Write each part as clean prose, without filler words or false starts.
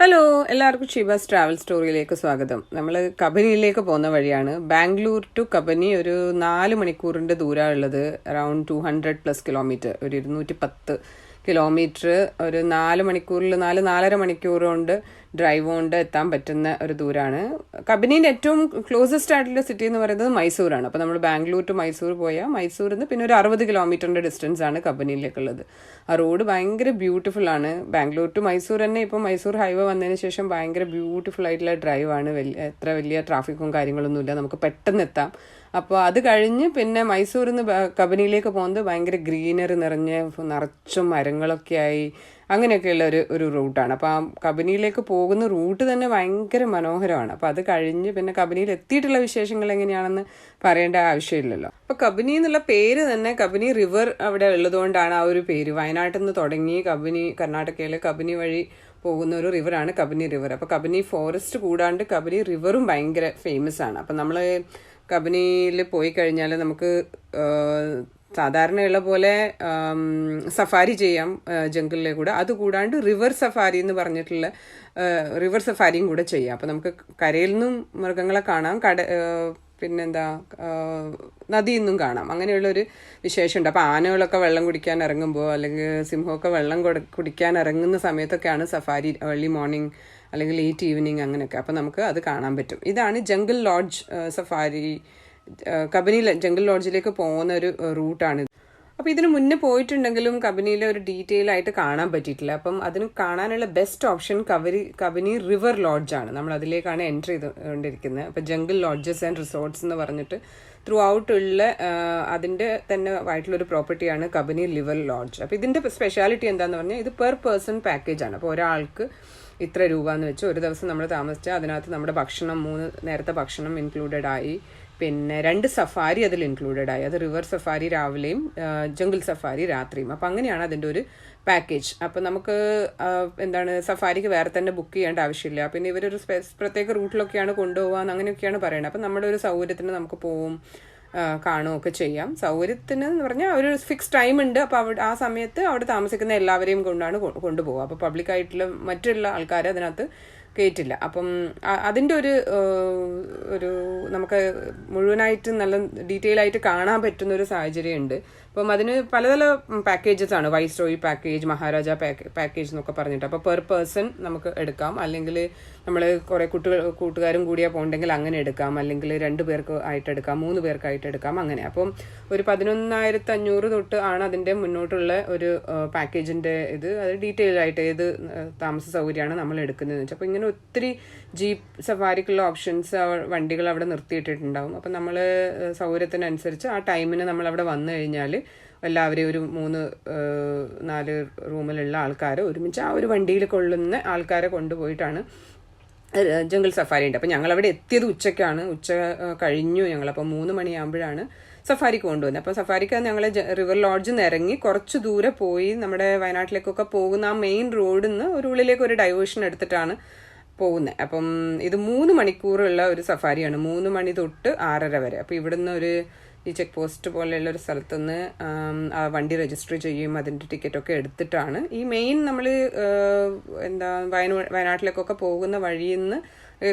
Hello, എല്ലാവർക്കും Sheeba's travel സ്റ്റോറിയിലേക്ക് സ്വാഗതം. നമ്മൾ കബനിയിലേക്ക് പോകുന്ന വഴിയാണ്. ബാംഗ്ലൂർ ടു കബനി ഒരു 4 മണിക്കൂറിൻ്റെ ദൂരമുള്ളത്. അറൌണ്ട് 200+ കിലോമീറ്റർ, ഒരു 210 കിലോമീറ്റർ ഒരു 4 മണിക്കൂറിൽ 4-4.5 മണിക്കൂർ കൊണ്ട് ഡ്രൈവ് കൊണ്ട് എത്താൻ പറ്റുന്ന ഒരു ദൂരമാണ്. കബനീൻ്റെ ഏറ്റവും ക്ലോസസ്റ്റ് ആയിട്ടുള്ള സിറ്റി എന്ന് പറയുന്നത് മൈസൂരാണ്. അപ്പോൾ നമ്മൾ ബാംഗ്ലൂർ ടു മൈസൂർ പോയാൽ മൈസൂരിൽ നിന്ന് പിന്നെ ഒരു 60 കിലോമീറ്ററിൻ്റെ ഡിസ്റ്റൻസ് ആണ് കബനിയിലേക്കുള്ളത്. ആ റോഡ് ഭയങ്കര ബ്യൂട്ടിഫുൾ ആണ്. ബാംഗ്ലൂർ ടു മൈസൂർ തന്നെ ഇപ്പോൾ മൈസൂർ ഹൈവേ വന്നതിന് ശേഷം ഭയങ്കര ബ്യൂട്ടിഫുൾ ആയിട്ടുള്ള ഡ്രൈവാണ്. എത്ര വലിയ ട്രാഫിക്കും കാര്യങ്ങളൊന്നുമില്ല, നമുക്ക് പെട്ടെന്ന് എത്താം. അപ്പോൾ അത് കഴിഞ്ഞ് പിന്നെ മൈസൂരിൽ നിന്ന് കബനിയിലേക്ക് പോകുന്നത് ഭയങ്കര ഗ്രീനറി നിറച്ചും മരങ്ങളൊക്കെ ആയി അങ്ങനെയൊക്കെയുള്ള ഒരു റൂട്ടാണ്. അപ്പോൾ ആ കബനിയിലേക്ക് പോകുന്ന റൂട്ട് തന്നെ ഭയങ്കര മനോഹരമാണ്. അപ്പോൾ അത് കഴിഞ്ഞ് പിന്നെ കബനിയിൽ എത്തിയിട്ടുള്ള വിശേഷങ്ങൾ എങ്ങനെയാണെന്ന് പറയേണ്ട ആവശ്യമില്ലല്ലോ. അപ്പോൾ കബനി എന്നുള്ള പേര് തന്നെ കബനി റിവർ അവിടെ ഉള്ളതുകൊണ്ടാണ് ആ ഒരു പേര്. വയനാട്ടിൽ നിന്ന് തുടങ്ങി കബനി, കർണാടകയിലെ കബനി വഴി പോകുന്ന ഒരു റിവറാണ് കബനി റിവർ. അപ്പോൾ കബനി ഫോറസ്റ്റ് കൂടാണ്ട് കബനി റിവറും ഭയങ്കര ഫേമസ് ആണ്. അപ്പം നമ്മൾ കബനിയിൽ പോയി കഴിഞ്ഞാൽ നമുക്ക് സാധാരണയുള്ള പോലെ സഫാരി ചെയ്യാം ജംഗിളിലെ കൂടെ. അതുകൂടാണ്ട് റിവർ സഫാരി എന്ന് പറഞ്ഞിട്ടുള്ള റിവർ സഫാരിയും കൂടെ ചെയ്യാം. അപ്പോൾ നമുക്ക് കരയിൽ നിന്നും മൃഗങ്ങളെ കാണാം, പിന്നെന്താ നദിയിൽ നിന്നും കാണാം. അങ്ങനെയുള്ളൊരു വിശേഷമുണ്ട്. അപ്പോൾ ആനകളൊക്കെ വെള്ളം കുടിക്കാൻ ഇറങ്ങുമ്പോൾ അല്ലെങ്കിൽ സിംഹമൊക്കെ വെള്ളം കുടിക്കാൻ ഇറങ്ങുന്ന സമയത്തൊക്കെയാണ് സഫാരി, ഏർലി മോർണിംഗ് അല്ലെങ്കിൽ ലേറ്റ് ഈവനിങ് അങ്ങനെയൊക്കെ. അപ്പോൾ നമുക്ക് അത് കാണാൻ പറ്റും. ഇതാണ് jungle lodge safari. Kabini jungle ലോഡ്ജിലേക്ക് പോകുന്ന ഒരു റൂട്ടാണ്. അപ്പോൾ ഇതിന് മുന്നേ പോയിട്ടുണ്ടെങ്കിലും കബനിയിലെ ഒരു ഡീറ്റെയിൽ ആയിട്ട് കാണാൻ പറ്റിയിട്ടില്ല. അപ്പം അതിന് കാണാനുള്ള ബെസ്റ്റ് ഓപ്ഷൻ കബനി റിവർ ലോഡ്ജാണ്. നമ്മൾ അതിലേക്കാണ് എൻട്രി ചെയ്തുകൊണ്ടിരിക്കുന്നത്. അപ്പോൾ ജംഗിൾ ലോഡ്ജസ് ആൻഡ് റിസോർട്ട്സ് എന്ന് പറഞ്ഞിട്ട് ത്രൂ ഔട്ട് ഉള്ള അതിൻ്റെ തന്നെ ആയിട്ടുള്ളൊരു പ്രോപ്പർട്ടിയാണ് കബനി റിവർ ലോഡ്ജ്. അപ്പോൾ ഇതിൻ്റെ സ്പെഷ്യാലിറ്റി എന്താണെന്ന് പറഞ്ഞാൽ ഇത് പെർ പേഴ്സൺ പാക്കേജാണ്. അപ്പോൾ ഒരാൾക്ക് ഇത്ര രൂപ എന്ന് വെച്ച് ഒരു ദിവസം നമ്മൾ താമസിച്ചാൽ അതിനകത്ത് നമ്മുടെ ഭക്ഷണം 3 നേരത്തെ ഭക്ഷണം ഇൻക്ലൂഡഡ് ആയി. പിന്നെ 2 സഫാരി അതിൽ ഇൻക്ലൂഡഡ് ആയി. അത് റിവർ സഫാരി രാവിലെയും ജംഗിൾ സഫാരി രാത്രിയും. അപ്പം അങ്ങനെയാണ് അതിൻ്റെ ഒരു പാക്കേജ്. അപ്പം നമുക്ക് സഫാരിക്ക് വേറെ തന്നെ ബുക്ക് ചെയ്യേണ്ട ആവശ്യമില്ല. പിന്നെ ഇവരൊരു പ്രത്യേക റൂട്ടിലൊക്കെയാണ് കൊണ്ടുപോകാൻ അങ്ങനെയൊക്കെയാണ് പറയുന്നത്. അപ്പം നമ്മുടെ ഒരു സൗകര്യത്തിന് നമുക്ക് പോവും, കാണുകയൊക്കെ ചെയ്യാം. സൗകര്യത്തിന് എന്ന് പറഞ്ഞാൽ ഒരു ഫിക്സ് ടൈം ഉണ്ട്. അപ്പോൾ ആ സമയത്ത് അവിടെ താമസിക്കുന്ന എല്ലാവരെയും കൊണ്ടുപോകുക. അപ്പോൾ പബ്ലിക്കായിട്ടുള്ള മറ്റുള്ള ആൾക്കാരെ അതിനകത്ത് കയറ്റില്ല. അപ്പം അതിൻ്റെ ഒരു നമുക്ക് മുഴുവനായിട്ട് നല്ല ഡീറ്റെയിൽ ആയിട്ട് കാണാൻ പറ്റുന്ന ഒരു സാഹചര്യം ഉണ്ട്. അപ്പം അതിന് പല പാക്കേജസ് ആണ്. വൈസ്രോയി പാക്കേജ്, മഹാരാജ പാക്കേജ് എന്നൊക്കെ പറഞ്ഞിട്ട്. അപ്പോൾ പെർ പേഴ്സൺ നമുക്ക് എടുക്കാം. അല്ലെങ്കിൽ നമ്മൾ കുറേ കൂട്ടുകാരും കൂടിയാണ് പോകണ്ടെങ്കിൽ അങ്ങനെ എടുക്കാം. അല്ലെങ്കിൽ 2 പേർക്ക് ആയിട്ട് എടുക്കാം, 3 പേർക്കായിട്ട് എടുക്കാം, അങ്ങനെ. അപ്പം ഒരു 11,500 തൊട്ട് ആണ് അതിൻ്റെ മുന്നോട്ടുള്ള ഒരു പാക്കേജിൻ്റെ ഇത്. അത് ഡീറ്റെയിൽ ആയിട്ട് ഏത് താമസ സൗകര്യമാണ് നമ്മൾ എടുക്കുന്നതെന്ന് വെച്ചാൽ. അപ്പോൾ ഇങ്ങനെ ഒത്തിരി ജീപ്പ് സഫാരിക്കുള്ള ഓപ്ഷൻസ് വണ്ടികൾ അവിടെ നിർത്തിയിട്ടിട്ടുണ്ടാവും. അപ്പം നമ്മൾ സൗകര്യത്തിനനുസരിച്ച് ആ ടൈമിന് നമ്മൾ അവിടെ വന്നു കഴിഞ്ഞാൽ എല്ലാവരെയും ഒരു 3-4 റൂമിലുള്ള ആൾക്കാരെ ഒരുമിച്ച് ആ ഒരു വണ്ടിയിൽ കൊള്ളുന്ന ആൾക്കാരെ കൊണ്ടുപോയിട്ടാണ് ജംഗിൾ സഫാരി ഉണ്ട്. അപ്പം ഞങ്ങളവിടെ എത്തിയത് ഉച്ചയ്ക്കാണ്. ഉച്ച കഴിഞ്ഞു ഞങ്ങളപ്പോൾ 3 മണിയാകുമ്പോഴാണ് സഫാരിക്ക് കൊണ്ടുവന്നത്. അപ്പം സഫാരിക്ക് ഞങ്ങൾ റിവർ ലോഡ്ജിൽ നിന്ന് ഇറങ്ങി കുറച്ച് ദൂരെ പോയി നമ്മുടെ വയനാട്ടിലേക്കൊക്കെ പോകുന്ന ആ മെയിൻ റോഡിൽ നിന്ന് ഒരു ഉള്ളിലേക്ക് ഒരു ഡൈവേർഷൻ എടുത്തിട്ടാണ് പോകുന്നത്. അപ്പം ഇത് 3 മണിക്കൂറുള്ള ഒരു സഫാരിയാണ്. 3 മണി തൊട്ട് 6:30 വരെ. അപ്പോൾ ഇവിടുന്ന് ഈ ചെക്ക് പോസ്റ്റ് പോലെയുള്ള ഒരു സ്ഥലത്തുനിന്ന് വണ്ടി രജിസ്റ്റർ ചെയ്യും, അതിൻ്റെ ടിക്കറ്റൊക്കെ എടുത്തിട്ടാണ് ഈ മെയിൻ നമ്മൾ വയനാട്ടിലേക്കൊക്കെ പോകുന്ന വഴിയിൽ നിന്ന്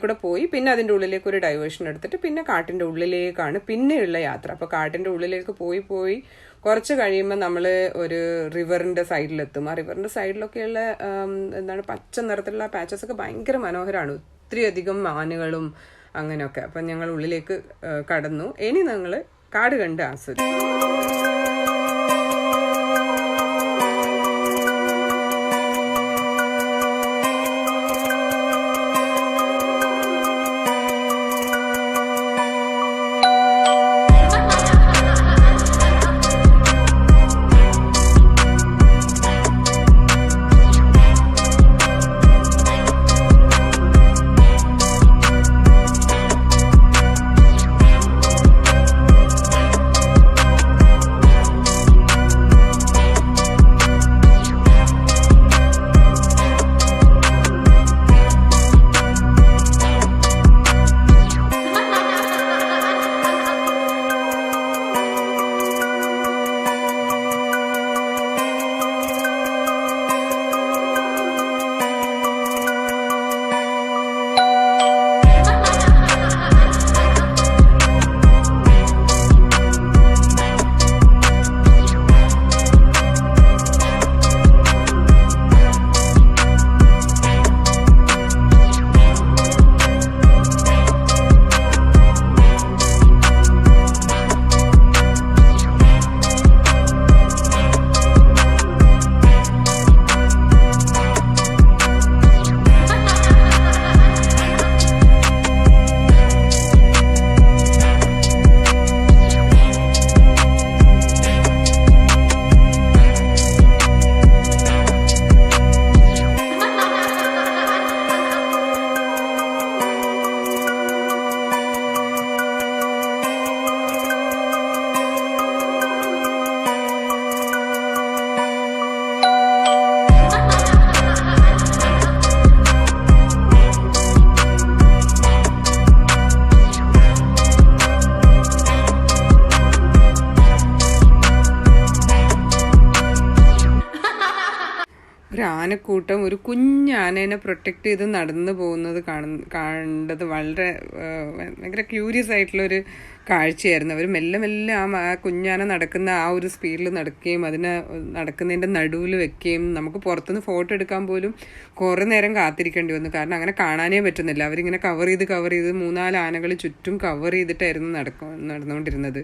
കൂടെ പോയി പിന്നെ അതിൻ്റെ ഉള്ളിലേക്ക് ഒരു ഡൈവേർഷൻ എടുത്തിട്ട് പിന്നെ കാട്ടിൻ്റെ ഉള്ളിലേക്കാണ് പിന്നെയുള്ള യാത്ര. അപ്പോൾ കാട്ടിൻ്റെ ഉള്ളിലേക്ക് പോയി കുറച്ച് കഴിയുമ്പോൾ നമ്മൾ ഒരു റിവറിൻ്റെ സൈഡിലെത്തും. ആ റിവറിൻ്റെ സൈഡിലൊക്കെയുള്ള പച്ച നിറത്തിലുള്ള പാച്ചസൊക്കെ ഭയങ്കര മനോഹരമാണ്. ഒത്തിരി അധികം മാനുകളും അങ്ങനെയൊക്കെ. അപ്പം ഞങ്ങൾ ഉള്ളിലേക്ക് കടന്നു. ഇനി ഞങ്ങൾ കാട് കണ്ട് ആസ്വദിക്കും. ആനക്കൂട്ടം ഒരു കുഞ്ഞാനേനെ പ്രൊട്ടക്റ്റ് ചെയ്ത് നടന്നു പോകുന്നത് കണ്ടത് വളരെ ഭയങ്കര ക്യൂരിയസ് ആയിട്ടുള്ളൊരു കാഴ്ചയായിരുന്നു. അവർ മെല്ലെ മെല്ലെ ആ കുഞ്ഞാന നടക്കുന്ന ആ ഒരു സ്പീഡിൽ നടക്കുകയും അതിനെ നടക്കുന്നതിൻ്റെ നടുവിൽ വെക്കുകയും നമുക്ക് പുറത്തുനിന്ന് ഫോട്ടോ എടുക്കാൻ പോലും കുറേ നേരം കാത്തിരിക്കേണ്ടി വന്നു. കാരണം അങ്ങനെ കാണാനേ പറ്റുന്നില്ല. അവരിങ്ങനെ കവർ ചെയ്ത് 3-4 ആനകൾ ചുറ്റും കവർ ചെയ്തിട്ടായിരുന്നു നടന്നുകൊണ്ടിരുന്നത്.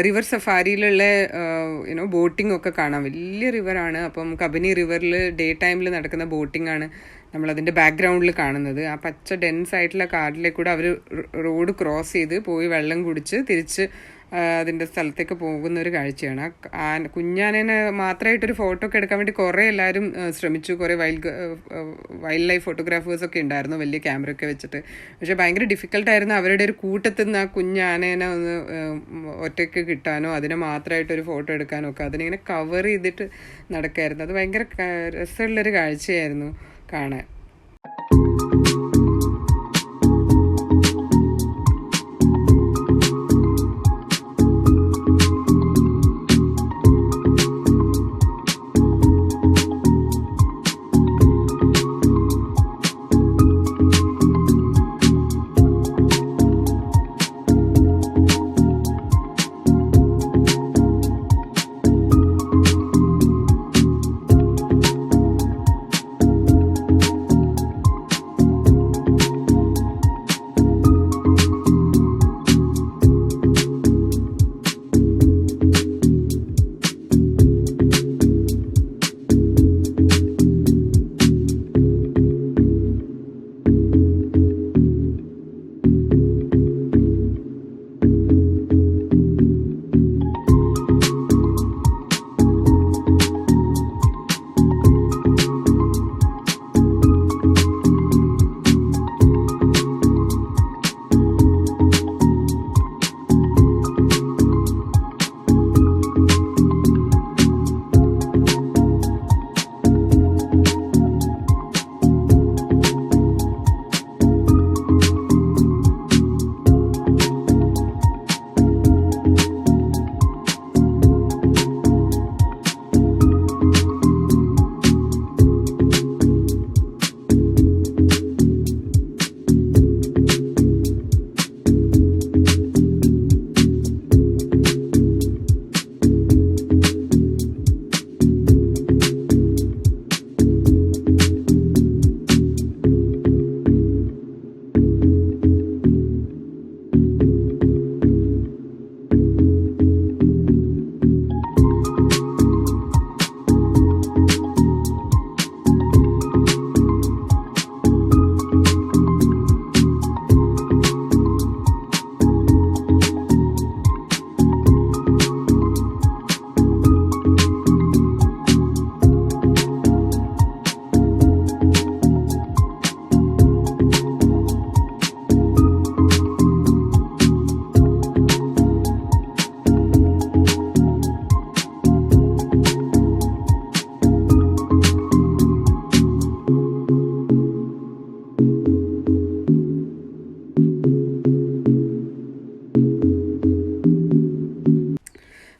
റിവർ സഫാരിയിലുള്ള ബോട്ടിംഗ് ഒക്കെ കാണാം. വലിയ റിവറാണ്. അപ്പം കബനി റിവറിൽ ഡേ ടൈമിൽ നടക്കുന്ന ബോട്ടിംഗ് ആണ് നമ്മളതിൻ്റെ ബാക്ക്ഗ്രൗണ്ടിൽ കാണുന്നത്. ആ പച്ച ഡെൻസ് ആയിട്ടുള്ള കാട്ടിലേക്ക് കൂടെ അവർ റോഡ് ക്രോസ് ചെയ്ത് പോയി വെള്ളം കുടിച്ച് തിരിച്ച് അതിൻ്റെ സ്ഥലത്തേക്ക് പോകുന്ന ഒരു കാഴ്ചയാണ്. കുഞ്ഞാനേനെ മാത്രമായിട്ടൊരു ഫോട്ടോ ഒക്കെ എടുക്കാൻ വേണ്ടി കുറേ എല്ലാവരും ശ്രമിച്ചു. കുറേ വൈൽഡ് ലൈഫ് ഫോട്ടോഗ്രാഫേഴ്സൊക്കെ ഉണ്ടായിരുന്നു വലിയ ക്യാമറ ഒക്കെ വെച്ചിട്ട്. പക്ഷേ ഭയങ്കര ഡിഫിക്കൽട്ടായിരുന്നു അവരുടെ ഒരു കൂട്ടത്തിൽ നിന്ന് ആ കുഞ്ഞാനേനെ ഒന്ന് ഒറ്റയ്ക്ക് കിട്ടാനോ അതിനെ മാത്രമായിട്ടൊരു ഫോട്ടോ എടുക്കാനോ ഒക്കെ. അതിനിങ്ങനെ കവർ ചെയ്തിട്ട് നടക്കായിരുന്നു. അത് ഭയങ്കര രസമുള്ളൊരു കാഴ്ചയായിരുന്നു കാണാൻ.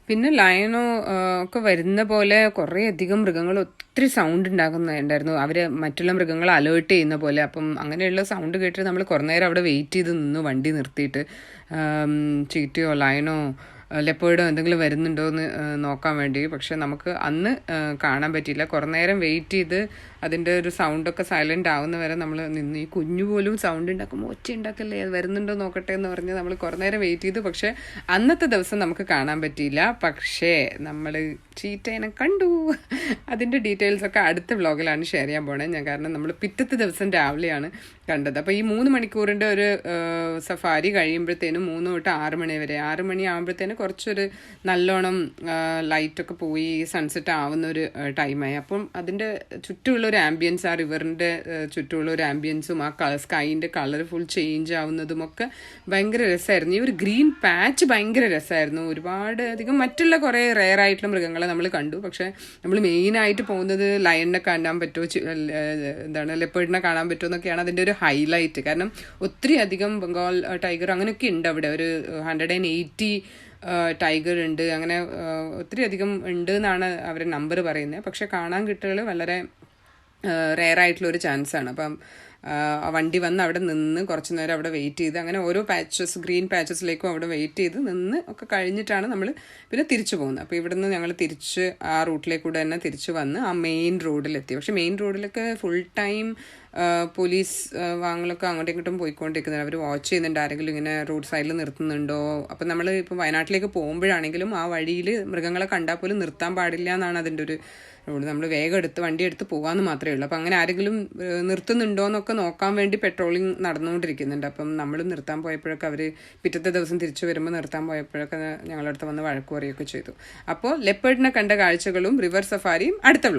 പിന്നെ ലയണോ ഒക്കെ വരുന്ന പോലെ കുറേ അധികം മൃഗങ്ങൾ ഒത്തിരി സൗണ്ട് ഉണ്ടാക്കുന്നുണ്ടായിരുന്നു. അവർ മറ്റുള്ള മൃഗങ്ങളെ അലേർട്ട് ചെയ്യുന്ന പോലെ. അപ്പം അങ്ങനെയുള്ള സൗണ്ട് കേട്ടിട്ട് നമ്മൾ കുറേ നേരം അവിടെ വെയിറ്റ് ചെയ്ത് നിന്നു, വണ്ടി നിർത്തിയിട്ട്. ചീറ്റയോ ലയണോ ലെപ്പേർഡോ എന്തെങ്കിലും വരുന്നുണ്ടോ എന്ന് നോക്കാൻ വേണ്ടി. പക്ഷെ നമുക്ക് അന്ന് കാണാൻ പറ്റിയില്ല. കുറേ നേരം വെയിറ്റ് ചെയ്ത് അതിൻ്റെ ഒരു സൗണ്ടൊക്കെ സൈലൻ്റ് ആവുന്ന വരെ നമ്മൾ നിന്ന്. ഈ കുഞ്ഞു പോലും സൗണ്ട് ഉണ്ടാക്കുമ്പോൾ ഒച്ച ഉണ്ടാക്കല്ലേ, അത് വരുന്നുണ്ടോ നോക്കട്ടെ എന്ന് പറഞ്ഞ് നമ്മൾ കുറേ നേരം വെയിറ്റ് ചെയ്തു. പക്ഷേ അന്നത്തെ ദിവസം നമുക്ക് കാണാൻ പറ്റിയില്ല. പക്ഷേ നമ്മൾ ചീറ്റേനെ കണ്ടു. അതിൻ്റെ ഡീറ്റെയിൽസൊക്കെ അടുത്ത വ്ളോഗിലാണ് ഷെയർ ചെയ്യാൻ പോണത് ഞാൻ. കാരണം നമ്മൾ പിറ്റത്തെ ദിവസം രാവിലെയാണ് കണ്ടത്. അപ്പോൾ ഈ 3 മണിക്കൂറിൻ്റെ ഒരു സഫാരി കഴിയുമ്പോഴത്തേനും 3 തൊട്ട് 6 മണി വരെ, 6 മണി ആകുമ്പോഴത്തേനും കുറച്ചൊരു നല്ലോണം ലൈറ്റൊക്കെ പോയി സൺസെറ്റ് ആവുന്ന ഒരു ടൈമായി. അപ്പം അതിൻ്റെ ചുറ്റുമുള്ള ഒരു ആംബിയൻസ്, ആ റിവറിൻ്റെ ചുറ്റുമുള്ള ഒരു ആംബിയൻസും ആ സ്കൈൻ്റെ കളർ ഫുൾ ചേഞ്ച് ആവുന്നതുമൊക്കെ ഭയങ്കര രസമായിരുന്നു. ഈ ഒരു ഗ്രീൻ പാച്ച് ഭയങ്കര രസമായിരുന്നു. ഒരുപാട് അധികം മറ്റുള്ള കുറേ റെയർ ആയിട്ടുള്ള മൃഗങ്ങളെ നമ്മൾ കണ്ടു. പക്ഷേ നമ്മൾ മെയിനായിട്ട് പോകുന്നത് ലയണിനെ കാണാൻ പറ്റുമോ, ലെപ്പേർഡിനെ കാണാൻ പറ്റുമോ എന്നൊക്കെയാണ് അതിൻ്റെ ഒരു ഹൈലൈറ്റ്. കാരണം ഒത്തിരി അധികം ബംഗാൾ ടൈഗർ അങ്ങനെയൊക്കെ ഉണ്ട് അവിടെ. ഒരു 180 ടൈഗർ ഉണ്ട്. അങ്ങനെ ഒത്തിരി അധികം ഉണ്ട് എന്നാണ് അവർ നമ്പർ പറയുന്നത്. പക്ഷെ കാണാൻ കിട്ടുകൾ വളരെ റെയറായിട്ടുള്ളൊരു ചാൻസാണ്. അപ്പം വണ്ടി വന്ന് അവിടെ നിന്ന് കുറച്ച് നേരം അവിടെ വെയിറ്റ് ചെയ്ത് അങ്ങനെ ഓരോ ഗ്രീൻ പാച്ചസിലേക്കും അവിടെ വെയിറ്റ് ചെയ്ത് നിന്ന് ഒക്കെ കഴിഞ്ഞിട്ടാണ് നമ്മൾ പിന്നെ തിരിച്ചു പോകുന്നത്. അപ്പോൾ ഇവിടുന്ന് ഞങ്ങൾ തിരിച്ച് ആ റൂട്ടിലേക്കൂടെ തന്നെ തിരിച്ച് വന്ന് ആ മെയിൻ റോഡിലെത്തി. പക്ഷേ മെയിൻ റോഡിലൊക്കെ ഫുൾ ടൈം പോലീസ് വാങ്ങലൊക്കെ അങ്ങോട്ടും ഇങ്ങോട്ടും പോയിക്കൊണ്ടിരിക്കുന്നത്. അവർ വാച്ച് ചെയ്യുന്നുണ്ട് ആരെങ്കിലും ഇങ്ങനെ റോഡ് സൈഡിൽ നിർത്തുന്നുണ്ടോ. അപ്പം നമ്മൾ ഇപ്പോൾ വയനാട്ടിലേക്ക് പോകുമ്പോഴാണെങ്കിലും ആ വഴിയിൽ മൃഗങ്ങളെ കണ്ടാൽ പോലും നിർത്താൻ പാടില്ല എന്നാണ് അതിൻ്റെ ഒരു റോഡ്. നമ്മൾ വേഗം വണ്ടി എടുത്ത് പോകാമെന്ന് മാത്രമേ ഉള്ളൂ. അപ്പം അങ്ങനെ ആരെങ്കിലും നിർത്തുന്നുണ്ടോ എന്നൊക്കെ നോക്കാൻ വേണ്ടി പെട്രോളിങ് നടന്നുകൊണ്ടിരിക്കുന്നുണ്ട്. അപ്പം നമ്മൾ നിർത്താൻ പോയപ്പോഴൊക്കെ അവർ പിറ്റത്തെ ദിവസം തിരിച്ചു വരുമ്പോൾ നിർത്താൻ പോയപ്പോഴൊക്കെ ഞങ്ങളുടെ അടുത്ത് വന്ന് വഴക്ക് പറയുകയൊക്കെ ചെയ്തു. അപ്പോൾ ലെപ്പേർഡിനെ കണ്ട കാഴ്ചകളും റിവർ സഫാരിയും അടുത്ത വ്ളോഗ്.